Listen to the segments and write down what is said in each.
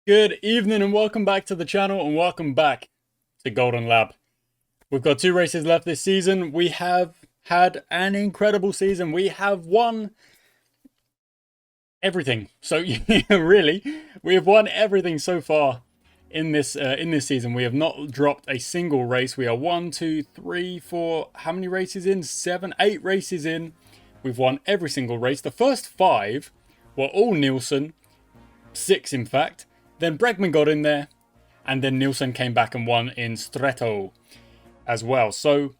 Good evening and welcome back to the channel and welcome back to Golden Lab. We've got 2 races left this season. We have had an incredible season. We have won everything. So yeah, really, we have won everything so far in this season. We have not dropped a single race. We are 1, 2, 3, 4. How many races in? 7, 8 races in. We've won every single race. The first 5 were all Nielsen, 6 in fact. Then Bregman got in there, and then Nielsen came back and won in Stretto as well. So,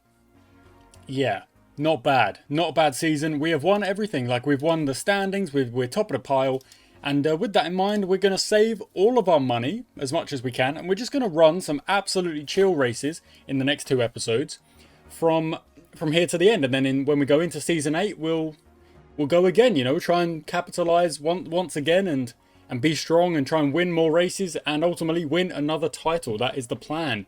yeah, not bad. Not a bad season. We have won everything. Like, we've won the standings, we're top of the pile. And with that in mind, we're going to save all of our money as much as we can. And we're just going to run some absolutely chill races in the next 2 episodes from here to the end. And then when we go into Season 8, we'll go again, you know, try and capitalize once again and be strong and try and win more races and ultimately win another title. That is the plan.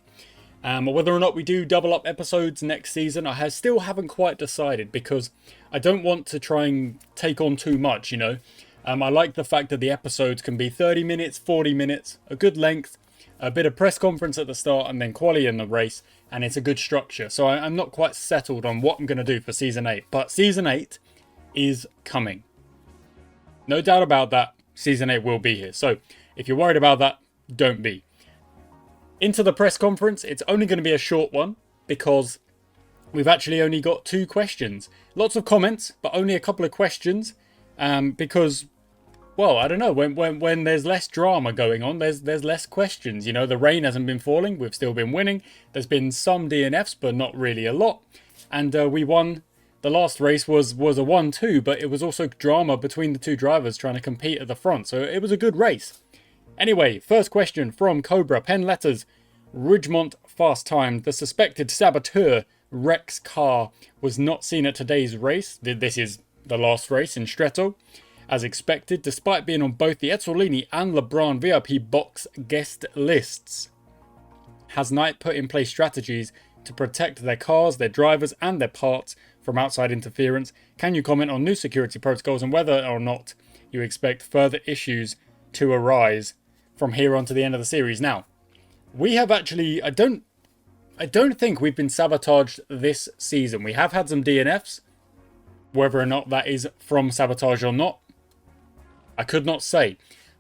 Whether or not we do double up episodes next season, I still haven't quite decided because I don't want to try and take on too much, you know. I like the fact that the episodes can be 30 minutes, 40 minutes, a good length, a bit of press conference at the start and then quali in the race, and it's a good structure. So I'm not quite settled on what I'm going to do for Season 8, but Season 8 is coming. No doubt about that. Season 8 will be here. So if you're worried about that, don't be. Into the press conference, it's only going to be a short one because we've actually only got 2 questions. Lots of comments, but only a couple of questions. Because, well, I don't know, when there's less drama going on, there's less questions. You know, the rain hasn't been falling, we've still been winning. There's been some DNFs, but not really a lot. And we won. The last race was a 1-2, but it was also drama between the 2 drivers trying to compete at the front, so it was a good race. Anyway, first question from Cobra, pen letters. Ridgemont fast timed. The suspected saboteur, Rex Carr, was not seen at today's race. This is the last race in Stretto. As expected, despite being on both the Ezzolini and LeBron VIP box guest lists. Has Knight put in place strategies to protect their cars, their drivers, and their parts from outside interference? Can you comment on new security protocols and whether or not you expect further issues to arise from here on to the end of the series? Now, we have actually, I don't think we've been sabotaged this season. We have had some DNFs. Whether or not that is from sabotage or not, I could not say.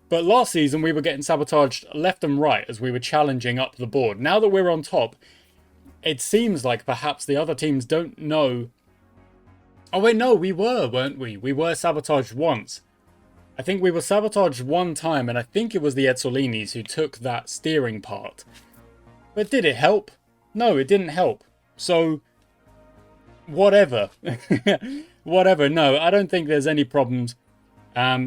But last season we were getting sabotaged left and right as we were challenging up the board. Now that we're on top, it seems like perhaps the other teams don't know. Oh wait, no, we were, weren't we? We were sabotaged once. I think we were sabotaged one time, and I think it was the Ezzolinis who took that steering part. But did it help? No, it didn't help. So, whatever. Whatever, no, I don't think there's any problems.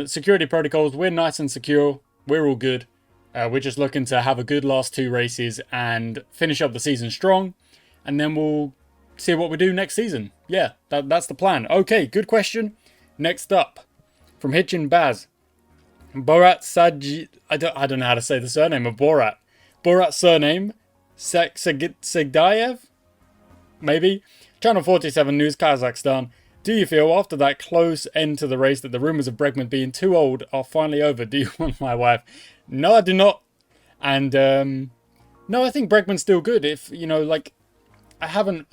Security protocols, we're nice and secure. We're all good. We're just looking to have a good last 2 races and finish up the season strong. And then we'll see what we do next season. Yeah, that's the plan. Okay, good question. Next up, from Hitchin Baz. Borat Saji... I don't know how to say the surname of Borat. Borat surname, Segdayev? Maybe? Channel 47 News, Kazakhstan. Do you feel after that close end to the race that the rumours of Bregman being too old are finally over? Do you want my wife? No, I do not. And, no, I think Bregman's still good. If, you know, like, I haven't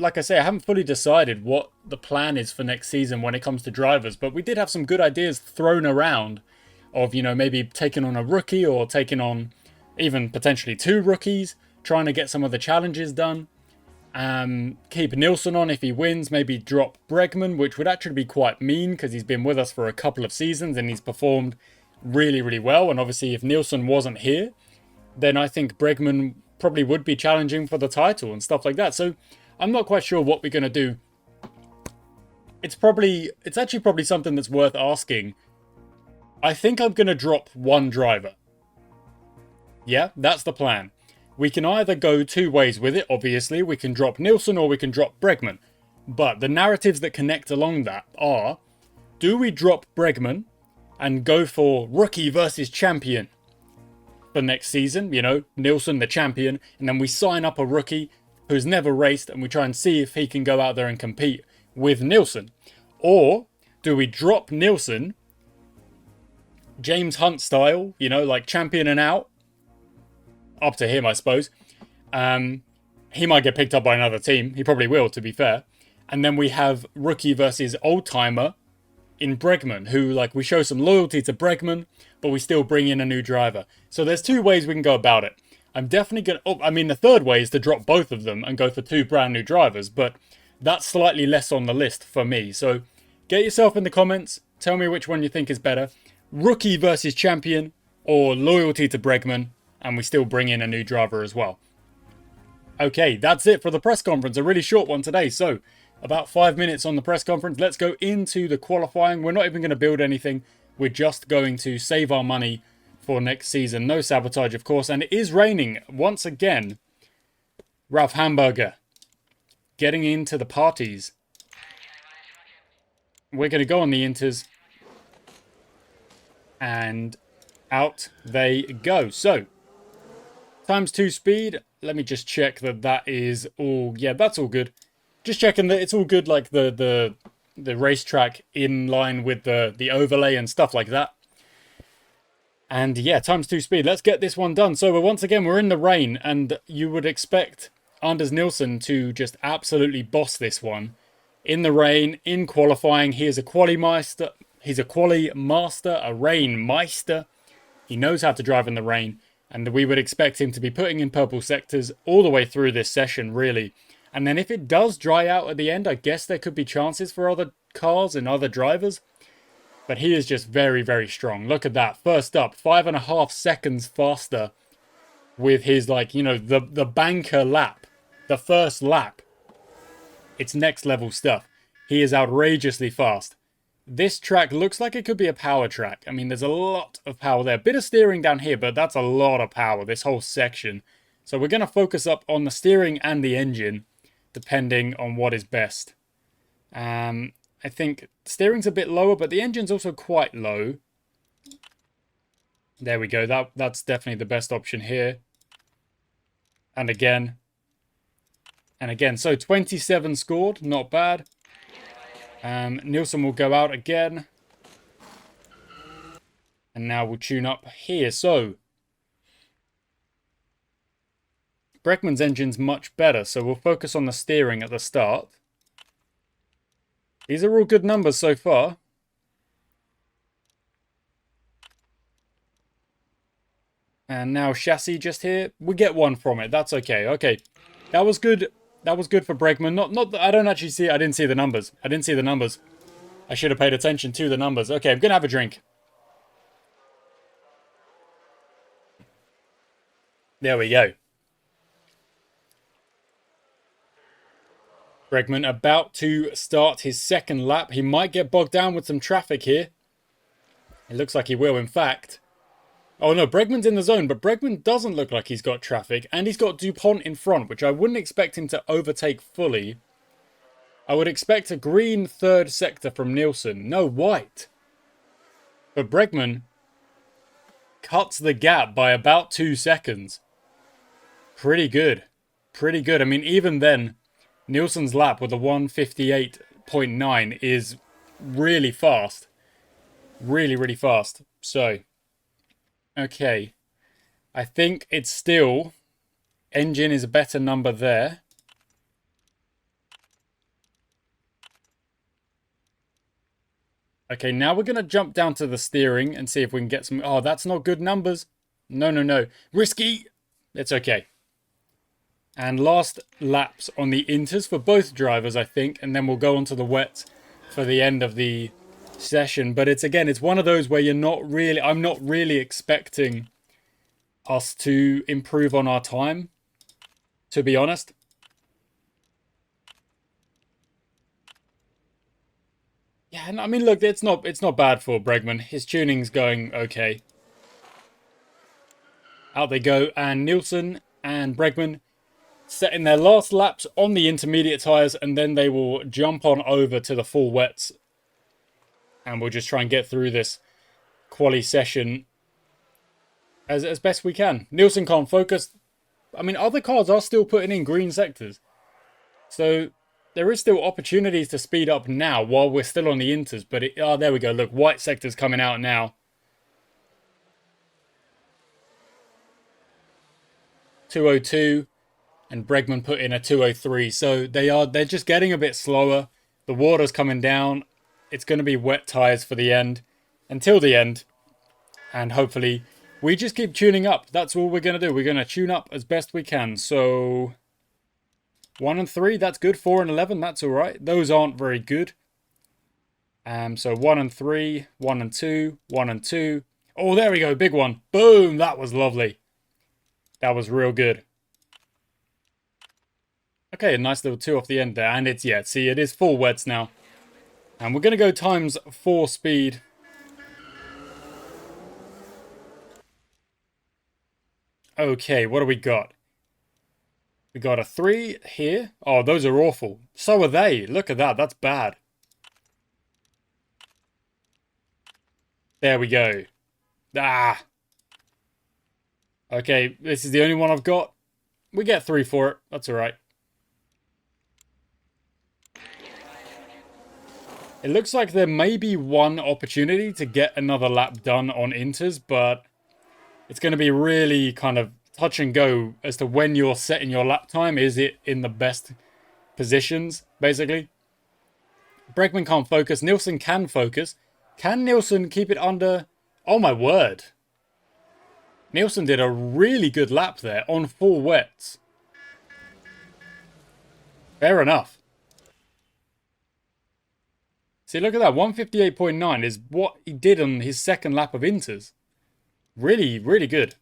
fully decided what the plan is for next season when it comes to drivers, but we did have some good ideas thrown around of, you know, maybe taking on a rookie or taking on even potentially 2 rookies, trying to get some of the challenges done. Keep Nielsen on if he wins, maybe drop Bregman, which would actually be quite mean because he's been with us for a couple of seasons and he's performed really, really well. And obviously if Nielsen wasn't here, then I think Bregman probably would be challenging for the title and stuff like that. So I'm not quite sure what we're going to do. It's actually probably something that's worth asking. I think I'm going to drop 1 driver. Yeah, that's the plan. We can either go 2 ways with it, obviously. We can drop Nielsen or we can drop Bregman. But the narratives that connect along that are, do we drop Bregman and go for rookie versus champion for next season? You know, Nielsen the champion, and then we sign up a rookie who's never raced and we try and see if he can go out there and compete with Nielsen. Or do we drop Nielsen, James Hunt style, you know, like champion and out, up to him, I suppose. He might get picked up by another team. He probably will, to be fair. And then we have rookie versus old timer in Bregman, who, like, we show some loyalty to Bregman, but we still bring in a new driver. So there's two ways we can go about it. I'm definitely going to... Oh, I mean, the third way is to drop both of them and go for two brand new drivers, but that's slightly less on the list for me. So get yourself in the comments. Tell me which one you think is better. Rookie versus champion, or loyalty to Bregman, and we still bring in a new driver as well. Okay, that's it for the press conference. A really short one today. So about 5 minutes on the press conference. Let's go into the qualifying. We're not even going to build anything. We're just going to save our money for next season. No sabotage, of course. And it is raining once again. Ralph Hamburger getting into the parties. We're going to go on the inters. And out they go. So, ×2 speed. Let me just check that that is all... Yeah, that's all good. Just checking that it's all good, like the racetrack in line with the overlay and stuff like that. And yeah, ×2 speed. Let's get this one done. So once again, we're in the rain, and you would expect Anders Nilsson to just absolutely boss this one. In the rain, in qualifying, he is a quali master. He's a quali master, a rain meister. He knows how to drive in the rain, and we would expect him to be putting in purple sectors all the way through this session, really. And then if it does dry out at the end, I guess there could be chances for other cars and other drivers. But he is just very, very strong. Look at that. First up, 5.5 seconds faster with his, like, you know, the banker lap. The first lap. It's next level stuff. He is outrageously fast. This track looks like it could be a power track. I mean, there's a lot of power there. Bit of steering down here, but that's a lot of power, this whole section. So we're going to focus up on the steering and the engine, depending on what is best. I think steering's a bit lower, but the engine's also quite low. There we go. That's definitely the best option here. And again. And again. So 27 scored. Not bad. Nilsson will go out again. And now we'll tune up here. So Bregman's engine's much better, so we'll focus on the steering at the start. These are all good numbers so far. And now chassis just here. We get one from it. That's okay. Okay. That was good. That was good for Bregman. Not that I don't actually see it. I didn't see the numbers. I didn't see the numbers. I should have paid attention to the numbers. Okay, I'm going to have a drink. There we go. Bregman about to start his second lap. He might get bogged down with some traffic here. It looks like he will, in fact. Oh no, Bregman's in the zone, but Bregman doesn't look like he's got traffic. And he's got DuPont in front, which I wouldn't expect him to overtake fully. I would expect a green third sector from Nilsson. No, white. But Bregman cuts the gap by about 2 seconds. Pretty good. Pretty good. I mean, even then, Nilsson's lap with a 1:58.9 is really fast. Really, really fast. So, okay. I think it's still... Engine is a better number there. Okay, now we're going to jump down to the steering and see if we can get some... Oh, that's not good numbers. No, no, no. Risky. It's okay. And last laps on the inters for both drivers, I think. And then we'll go on to the wet for the end of the session. But it's, again, it's one of those where you're not really... I'm not really expecting us to improve on our time, to be honest. Yeah, I mean, look, it's not bad for Bregman. His tuning's going okay. Out they go, and Nilsson and Bregman setting their last laps on the intermediate tyres, and then they will jump on over to the full wets. And we'll just try and get through this quali session as best we can. Nilsson can't focus. I mean, other cars are still putting in green sectors. So there is still opportunities to speed up now while we're still on the inters. But, oh, there we go. Look, white sector's coming out now. 202, and Bregman put in a 203. So they're just getting a bit slower. The water's coming down. It's going to be wet tires for the end, until the end, and hopefully we just keep tuning up. That's all we're going to do. We're going to tune up as best we can. So 1 and 3, that's good. 4 and 11, that's all right. Those aren't very good. So 1 and 3, 1 and 2, 1 and 2. Oh, there we go. Big one. Boom. That was lovely. That was real good. Okay, a nice little 2 off the end there. And it's, yeah, see, it is full wets now. And we're going to go times 4 speed. Okay, what do we got? We got a 3 here. Oh, those are awful. So are they. Look at that. That's bad. There we go. Ah. Okay, this is the only one I've got. We get 3 for it. That's all right. It looks like there may be one opportunity to get another lap done on inters, but it's going to be really kind of touch and go as to when you're setting your lap time. Is it in the best positions, basically? Bregman can't focus. Nielsen can focus. Can Nielsen keep it under? Oh, my word. Nielsen did a really good lap there on full wets. Fair enough. See, look at that. 158.9 is what he did on his second lap of inters. Really, really good.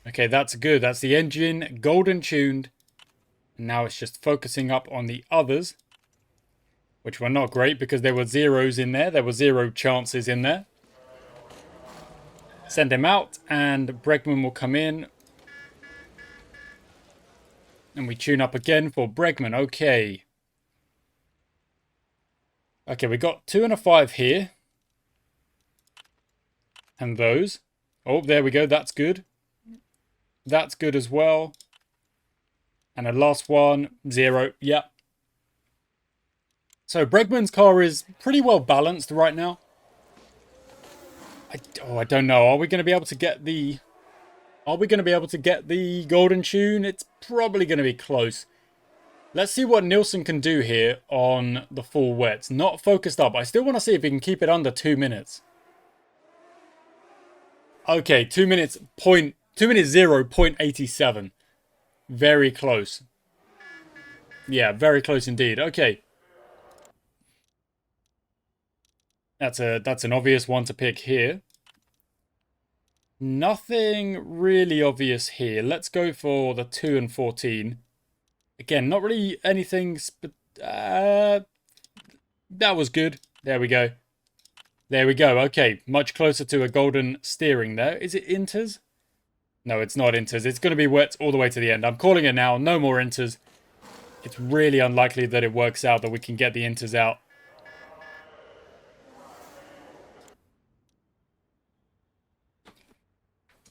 Okay, that's good. That's the engine, golden tuned. Now it's just focusing up on the others, which were not great because there were zeros in there. There were 0 chances in there. Send him out, and Bregman will come in. And we tune up again for Bregman. Okay. Okay, we got 2 and a 5 here. And those. Oh, there we go. That's good. That's good as well. And the last one, 0. Yep. So Bregman's car is pretty well balanced right now. I don't know. Are we going to be able to get the... Are we going to be able to get the golden tune? It's probably going to be close. Let's see what Nielsen can do here on the full wets. Not focused up. I still want to see if he can keep it under 2 minutes. Okay, 2 minutes 0.87. Very close. Yeah, very close indeed. Okay. That's an obvious one to pick here. Nothing really obvious here. Let's go for the 2 and 14. Again, not really anything... that was good. There we go. There we go. Okay, much closer to a golden steering there. Is it inters? No, it's not inters. It's going to be wet all the way to the end. I'm calling it now. No more inters. It's really unlikely that it works out that we can get the inters out.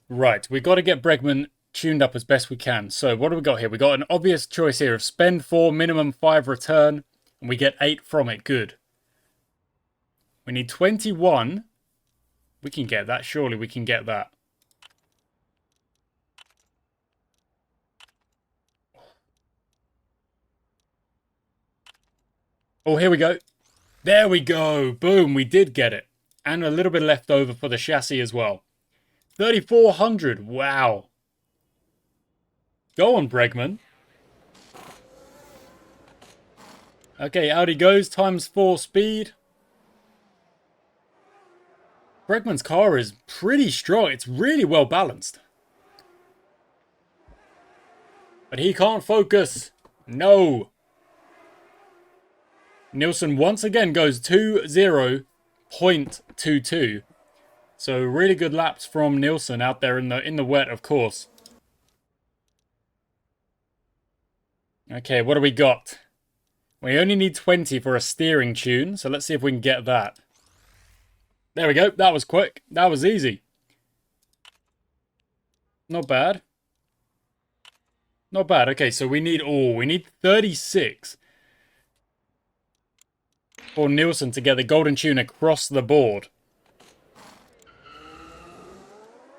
Right, we've got to get Bregman tuned up as best we can. So what do we got here? We got an obvious choice here of spend 4, minimum 5 return, and we get 8 from it. Good. We need 21. We can get that. Surely we can get that. Oh, here we go. There we go. Boom, we did get it. And a little bit left over for the chassis as well. 3,400. Wow. Go on, Bregman. Okay, out he goes. Times 4 speed. Bregman's car is pretty strong. It's really well balanced. But he can't focus. No. Nielsen once again goes 2:0.22. So really good laps from Nielsen out there in the wet, of course. Okay, what do we got? We only need 20 for a steering tune, so let's see if we can get that. There we go. That was quick. That was easy. Not bad. Not bad. Okay, so we need 36. for Nielsen to get the golden tune across the board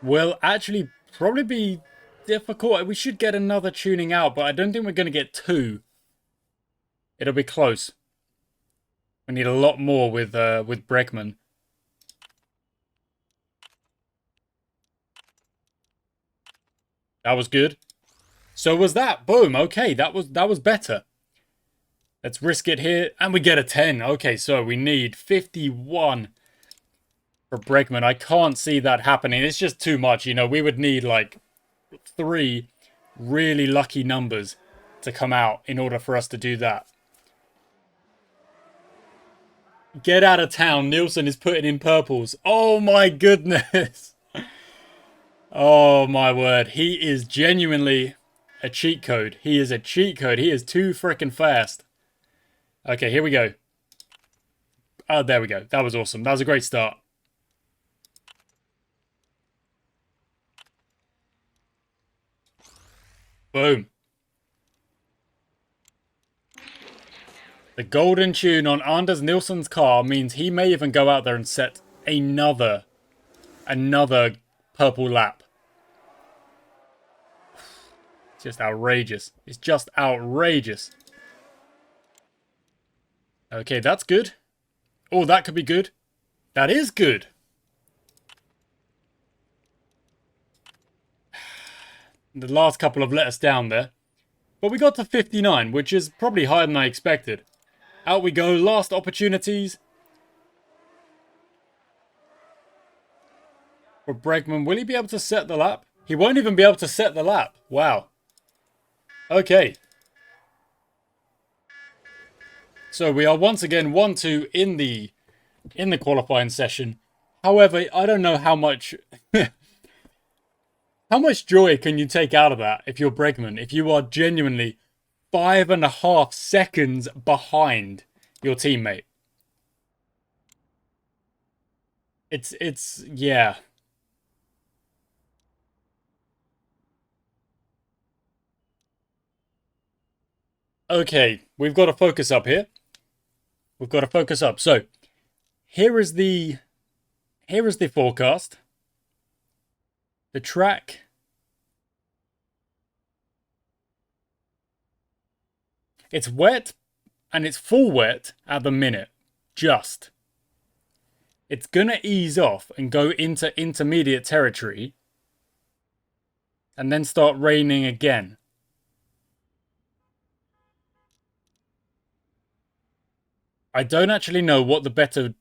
will actually probably be difficult. We should get another tuning out, but I don't think we're going to get 2. It'll be close. We need a lot more with Bregman. That was good. So was that. Boom. Okay, that was better. Let's risk it here. And we get a 10. Okay, so we need 51 for Bregman. I can't see that happening. It's just too much. You know, we would need like 3 really lucky numbers to come out in order for us to do that. Get out of town. Nielsen is putting in purples. Oh my goodness. Oh my word. He is genuinely a cheat code. He is a cheat code. He is too freaking fast. Okay, here we go. Oh, there we go. That was awesome. That was a great start. Boom. The golden tune on Anders Nilsson's car means he may even go out there and set another purple lap. It's just outrageous. It's just outrageous. Okay, that's good. Oh, that could be good. That is good. The last couple have let us down there. But we got to 59, which is probably higher than I expected. Out we go. Last opportunities. For Bregman, will he be able to set the lap? He won't even be able to set the lap. Wow. Okay. So we are once again 1-2 in the qualifying session. However, I don't know how much how much joy can you take out of that if you're Bregman, if you are genuinely 5.5 seconds behind your teammate. It's yeah. Okay, we've got to focus up here. We've got to focus up. So, here is the forecast. The track. It's wet, and it's full wet at the minute. Just. It's going to ease off and go into intermediate territory. And then start raining again. I don't actually know what the better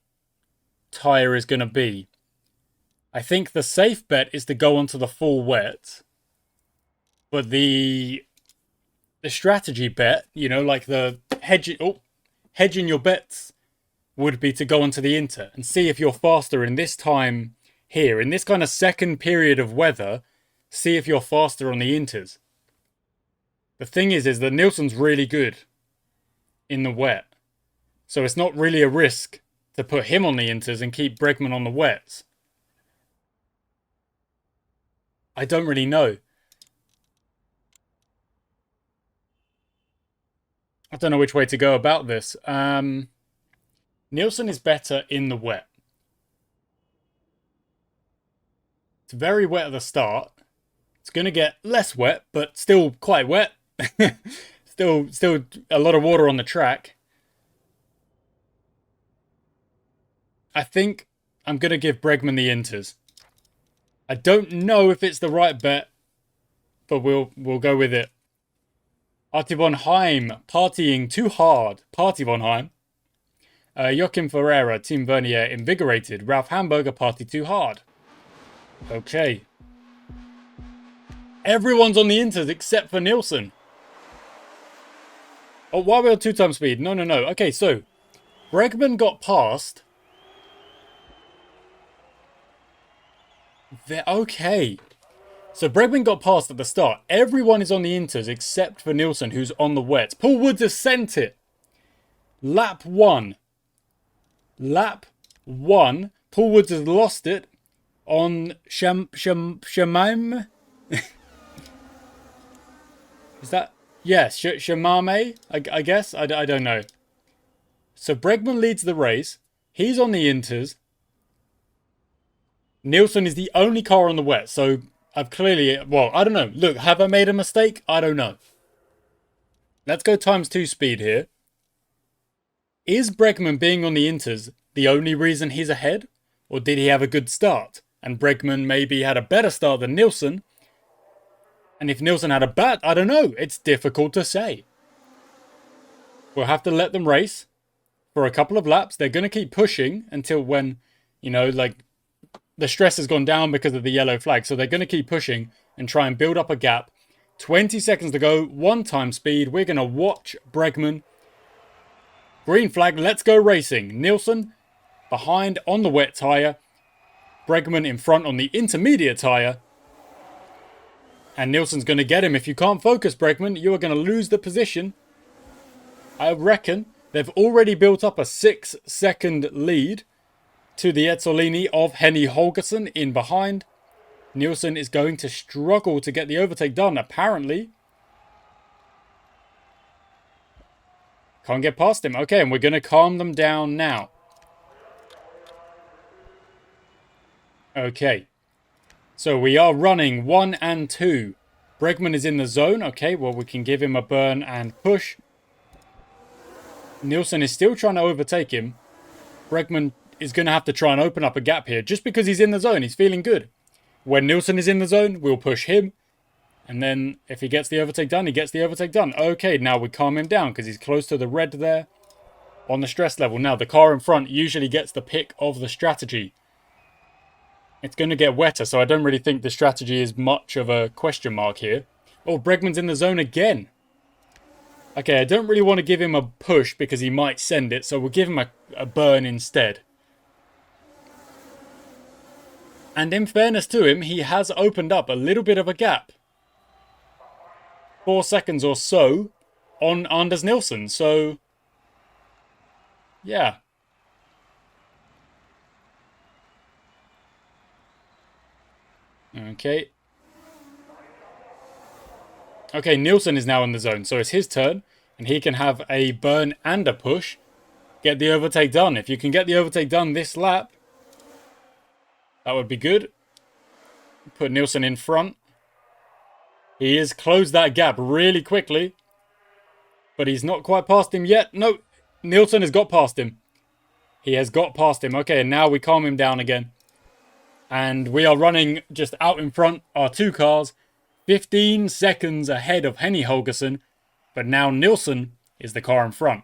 tyre is going to be. I think the safe bet is to go onto the full wet. But the strategy bet, you know, like the hedging your bets would be to go onto the inter and see if you're faster in this time here. In this kind of second period of weather, see if you're faster on the inters. The thing is that Nilsson's really good in the wet. So it's not really a risk to put him on the inters and keep Bregman on the wets. I don't really know. I don't know which way to go about this. Nielsen is better in the wet. It's very wet at the start. It's going to get less wet, but still quite wet. still a lot of water on the track. I think I'm going to give Bregman the inters. I don't know if it's the right bet, but we'll go with it. Artie von Heim, partying too hard. Party von Heim. Joachim Ferreira, Team Vernier, invigorated. Ralph Hamburger, party too hard. Okay. Everyone's on the inters except for Nielsen. Oh, why are we on 2 times speed? No. Okay, so Bregman got past. Okay. So Bregman got past at the start. Everyone is on the inters except for Nielsen, who's on the wets. Paul Woods has sent it. Lap 1. Lap 1. Paul Woods has lost it on Shamaim. Is that? Yes, Shamame, I guess. I don't know. So Bregman leads the race. He's on the inters. Nielsen is the only car on the wet. So I've clearly... Well, I don't know. Look, have I made a mistake? I don't know. Let's go ×2 speed here. Is Bregman being on the inters the only reason he's ahead? Or did he have a good start? And Bregman maybe had a better start than Nielsen. And if Nielsen had a bad... I don't know. It's difficult to say. We'll have to let them race for a couple of laps. They're going to keep pushing until when, you know, like the stress has gone down because of the yellow flag. So they're going to keep pushing and try and build up a gap. 20 seconds to go. 1 time speed. We're going to watch Bregman. Green flag. Let's go racing. Nielsen behind on the wet tyre. Bregman in front on the intermediate tyre. And Nielsen's going to get him. If you can't focus, Bregman, you are going to lose the position. I reckon they've already built up a 6-second lead to the Ezzolini of Henny Holgersen in behind. Nielsen is going to struggle to get the overtake done, apparently. Can't get past him. Okay, and we're going to calm them down now. Okay. So we are running 1 and 2. Bregman is in the zone. Okay, well, we can give him a burn and push. Nielsen is still trying to overtake him. Bregman is going to have to try and open up a gap here. Just because he's in the zone, he's feeling good. When Nielsen is in the zone, we'll push him. And then if he gets the overtake done, he gets the overtake done. Okay, now we calm him down because he's close to the red there on the stress level. Now, the car in front usually gets the pick of the strategy. It's going to get wetter, so I don't really think the strategy is much of a question mark here. Oh, Bregman's in the zone again. Okay, I don't really want to give him a push because he might send it, so we'll give him a burn instead. And in fairness to him, he has opened up a little bit of a gap. 4 seconds or so on Anders Nielsen, so... yeah. Okay. Okay, Nielsen is now in the zone, so it's his turn. And he can have a burn and a push. Get the overtake done. If you can get the overtake done this lap, that would be good. Put Nielsen in front. He has closed that gap really quickly. But he's not quite past him yet. No, Nielsen has got past him. He has got past him. Okay, and now we calm him down again. And we are running just out in front, our 2 cars. 15 seconds ahead of Henny Holgersen. But now Nielsen is the car in front.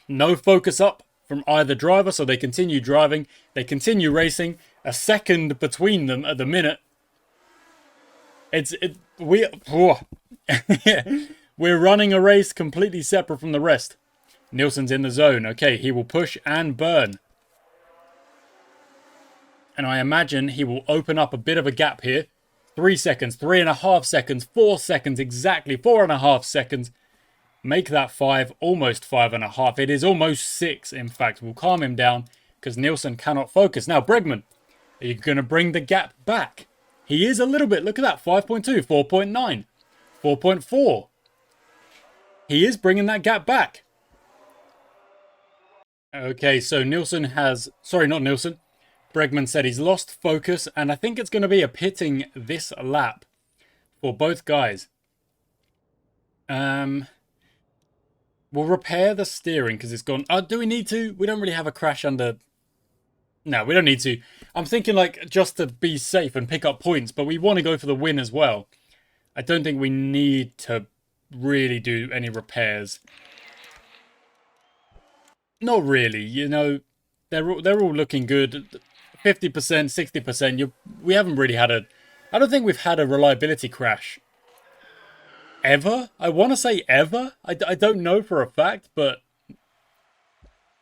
No focus up from either driver, so they continue driving. They continue racing. A second between them at the minute. We're running a race completely separate from the rest. Nielsen's in the zone. Okay, he will push and burn. And I imagine he will open up a bit of a gap here. 3 seconds, 3.5 seconds, 4 seconds, exactly 4.5 seconds. Make that 5, almost 5.5. It is almost 6, in fact. We'll calm him down because Nielsen cannot focus. Now, Bregman, are you going to bring the gap back? He is a little bit. Look at that, 5.2, 4.9, 4.4. He is bringing that gap back. Okay, so Nielsen has... Sorry, not Nielsen. Bregman said he's lost focus, and I think it's going to be a pitting this lap for both guys. We'll repair the steering because it's gone... do we need to? We don't really have a crash under... No, we don't need to. I'm thinking like just to be safe and pick up points, but we want to go for the win as well. I don't think we need to really do any repairs. Not really, you know. They're all looking good. 50%, 60%. We haven't really had a... I don't think we've had a reliability crash. Ever? I want to say ever. I don't know for a fact, but...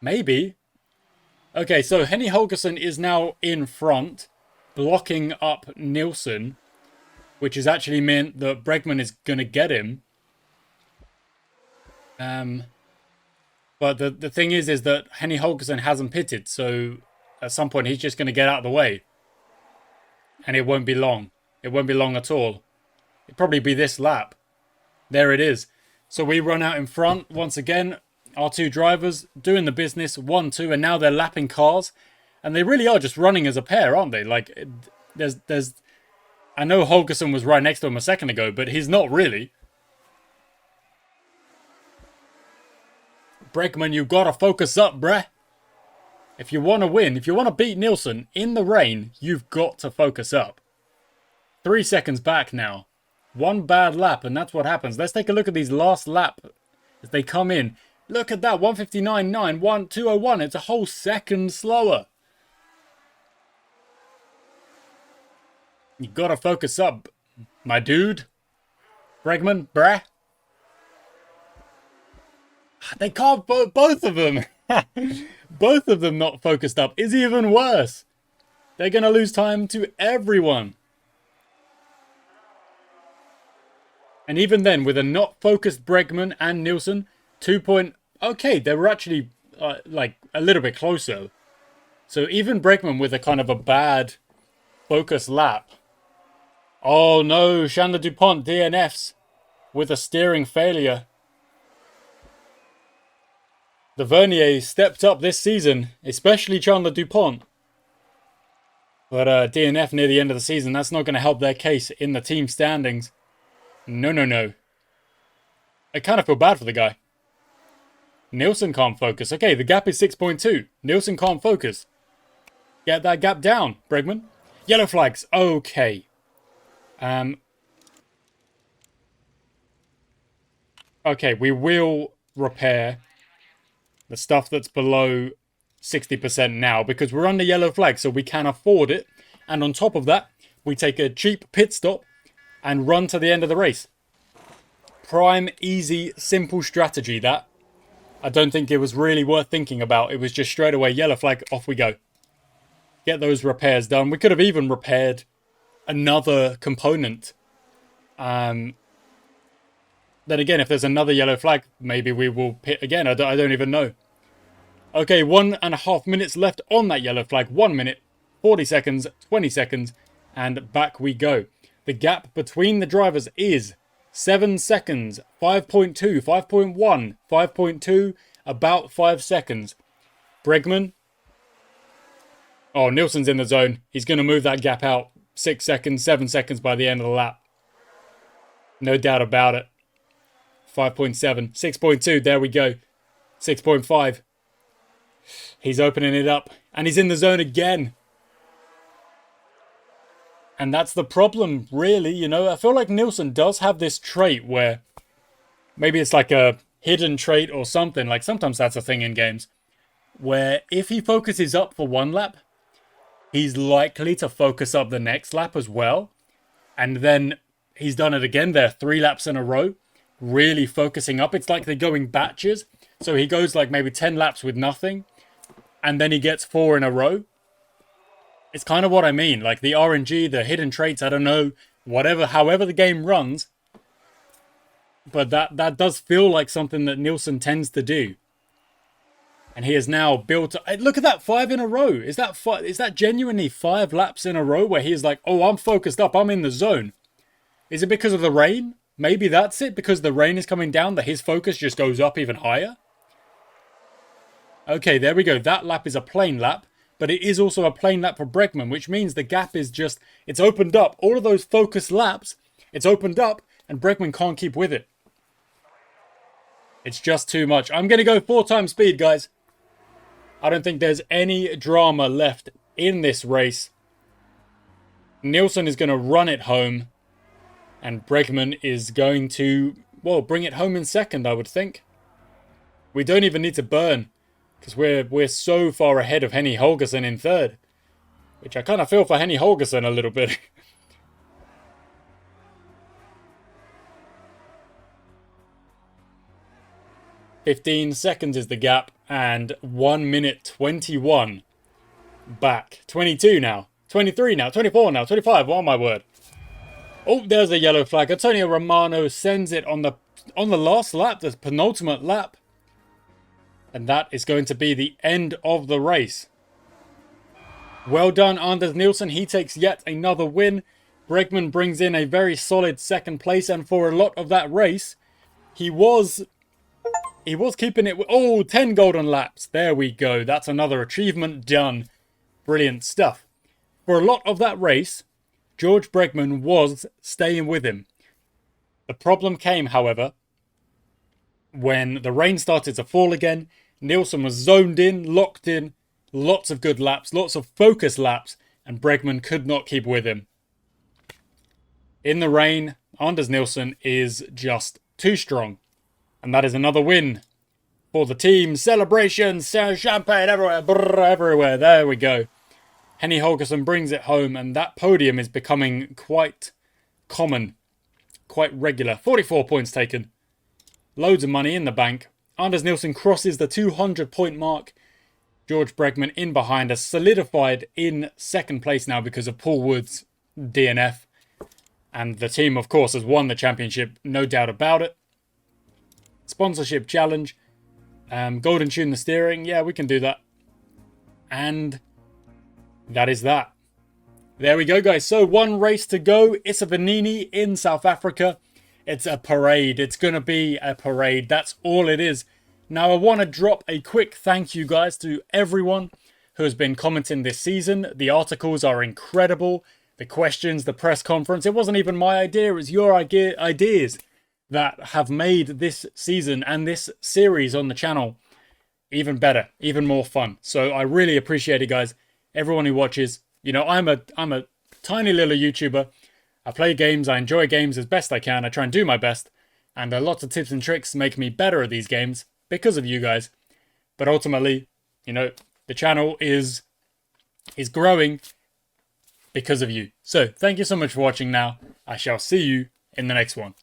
maybe. Okay, so Henny Holgersen is now in front, blocking up Nielsen, which has actually meant that Bregman is going to get him. But the thing is that Henny Holgersen hasn't pitted, so at some point he's just going to get out of the way. And it won't be long. It won't be long at all. It'll probably be this lap. There it is. So we run out in front once again. Our two drivers doing the business, 1-2, and now they're lapping cars. And they really are just running as a pair, aren't they? Like, there's... I know Holgersen was right next to him a second ago, but he's not really. Bregman, you gotta focus up, bruh. If you want to win, if you want to beat Nielsen in the rain, you've got to focus up. 3 seconds back now. One bad lap, and that's what happens. Let's take a look at these last lap as they come in. Look at that, 159.9, 201. It's a whole second slower. You gotta focus up, my dude. Bregman, bruh. They can't, both of them. Both of them not focused up is even worse. They're going to lose time to everyone. And even then, with a not focused Bregman and Nielsen, 2 point... Okay, they were actually, like, a little bit closer. So even Bregman with a kind of a bad focus lap. Oh no, Chandler DuPont DNFs with a steering failure. The Vernier stepped up this season, especially Chandler DuPont. But DNF near the end of the season, that's not going to help their case in the team standings. No, no, no. I kind of feel bad for the guy. Nielsen can't focus. Okay, the gap is 6.2. Nielsen can't focus. Get that gap down, Bregman. Yellow flags. Okay. Okay, we will repair the stuff that's below 60% now because we're under yellow flag, so we can afford it. And on top of that, we take a cheap pit stop and run to the end of the race. Prime, easy, simple strategy that. I don't think it was really worth thinking about. It was just straight away yellow flag, off we go. Get those repairs done. We could have even repaired another component. Then again, if there's another yellow flag, maybe we will pit again. I don't even know. Okay, 1.5 minutes left on that yellow flag. 1 minute, 40 seconds, 20 seconds, and back we go. The gap between the drivers is 7 seconds, 5.2, 5.1, 5.2, about 5 seconds. Bregman. Oh, Nielsen's in the zone. He's going to move that gap out. 6 seconds, 7 seconds by the end of the lap. No doubt about it. 5.7, 6.2, there we go. 6.5. He's opening it up. And he's in the zone again. And that's the problem, really, you know. I feel like Nielsen does have this trait where maybe it's like a hidden trait or something. Like sometimes that's a thing in games. Where if he focuses up for one lap, he's likely to focus up the next lap as well. And then he's done it again there, 3 laps in a row. Really focusing up. It's like they're going batches. So he goes like maybe 10 laps with nothing. And then he gets 4 in a row. It's kind of what I mean. Like the RNG, the hidden traits, I don't know. Whatever, however the game runs. But that does feel like something that Nielsen tends to do. And he has now built... Look at that, 5 in a row. Is that genuinely 5 laps in a row where he is like, oh, I'm focused up, I'm in the zone? Is it because of the rain? Maybe that's it, because the rain is coming down, that his focus just goes up even higher? Okay, there we go. That lap is a plain lap, but it is also a plain lap for Bregman, which means the gap is just... It's opened up. All of those focus laps, it's opened up, and Bregman can't keep with it. It's just too much. I'm going to go 4 times speed, guys. I don't think there's any drama left in this race. Nielsen is going to run it home. And Bregman is going to, well, bring it home in second, I would think. We don't even need to burn. Because we're so far ahead of Henny Holgersen in third. Which I kind of feel for Henny Holgersen a little bit. "15 seconds is the gap. And 1 minute 21. Back. 22 now. 23 now. 24 now. 25. Oh my word. Oh, there's a yellow flag. Antonio Romano sends it on the last lap, the penultimate lap. And that is going to be the end of the race. Well done, Anders Nielsen. He takes yet another win. Bregman brings in a very solid second place. And for a lot of that race, he was He was keeping it. Oh, 10 golden laps. There we go. That's another achievement done. Brilliant stuff. For a lot of that race, George Bregman was staying with him. The problem came, however, when the rain started to fall again. Nielsen was zoned in, locked in, lots of good laps, lots of focus laps, and Bregman could not keep with him. In the rain, Anders Nielsen is just too strong. And that is another win for the team. Celebrations, champagne everywhere, brrr, everywhere. There we go. Henny Holgersson brings it home, and that podium is becoming quite common, quite regular. 44 points taken. Loads of money in the bank. Anders Nielsen crosses the 200-point mark. George Bregman in behind us, solidified in second place now because of Paul Wood's DNF. And the team, of course, has won the championship, no doubt about it. Sponsorship challenge. Golden tune the steering. Yeah, we can do that. And that is that. There we go, guys. So one race to go. Issavanini in South Africa. It's a parade. It's going to be a parade. That's all it is. Now, I want to drop a quick thank you, guys, to everyone who has been commenting this season. The articles are incredible. The questions, the press conference. It wasn't even my idea. It was your ideas that have made this season and this series on the channel even better, even more fun. So I really appreciate it, guys. Everyone who watches. You know, I'm a tiny little YouTuber. I play games. I enjoy games as best I can. I try and do my best. And lots of tips and tricks make me better at these games because of you guys. But ultimately, you know, the channel is growing because of you. So thank you so much for watching now. I shall see you in the next one.